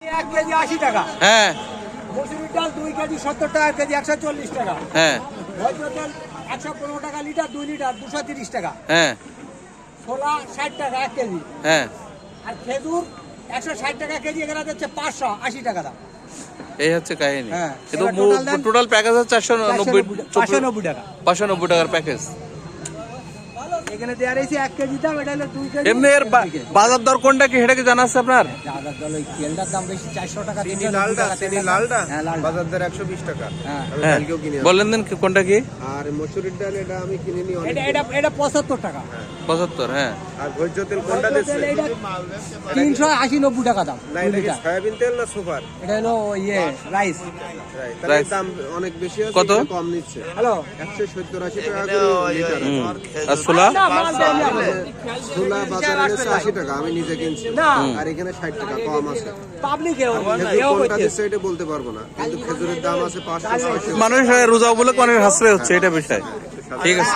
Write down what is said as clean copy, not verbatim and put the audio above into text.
1 KG 80 টাকা। হ্যাঁ মসুরির ডাল 2 কেজি 70 টাকা কেজি 140 টাকা। হ্যাঁ ভোজ্য তেল 115 টাকা লিটার 2 লিটার 230 টাকা। হ্যাঁ ছোলা 60 টাকা 1 কেজি। হ্যাঁ আর খেজুর 160 টাকা কেজি, এখানে হচ্ছে 580 টাকা দাম। এই হচ্ছে কাহিনী। হ্যাঁ, কিন্তু এবার total দেন টোটাল প্যাকেজ হচ্ছে 490 590 টাকা। 590 টাকার প্যাকেজ। এখানে দেয়া রয়েছে 1 কেজি দাম, এটা হলো 2 কেজি। এমনি এর বাজার দর কোনটা কি সেটা কি জানা আছে আপনার? দাদা দল ওই তেলটার দাম বেশি 400 টাকা। চিনি লালটা, হ্যাঁ, লালটা। বাজার দর 120 টাকা। হ্যাঁ। আমি হ্যাঁ কালকেও কিনে বললেন দেন কোনটা কি? আর মসুরির ডাল এটা আমি কিনে নি অনেক। এটা 75 টাকা। 75। হ্যাঁ আর ভোজ্য তেল কোনটা দিচ্ছে? এটা 380-90 টাকা দাম। না এটা কি সয়াবিন তেল না সুপার? এটা হলো ইয়ে রাইস। তাহলে Rice। দাম অনেক বেশি আছে, কত? এটা কম নিচ্ছে। হ্যালো 170-80 টাকা করে লিটার। আর ছোলা? ছোলা বাজারে এনেছে 80 টাকা, আমি নিজে কিনছি। না। আর এখানে 60 টাকা কম আছে। পাবলিকেও খেজুর কোনটা দিচ্ছে এটা বলতে পারবো না, কিন্তু খেজুরের দাম আছে 500-600। মানুষ রোজা বলে অনেক হাসরে হচ্ছে এটা বিষয়। ঠিক আছে।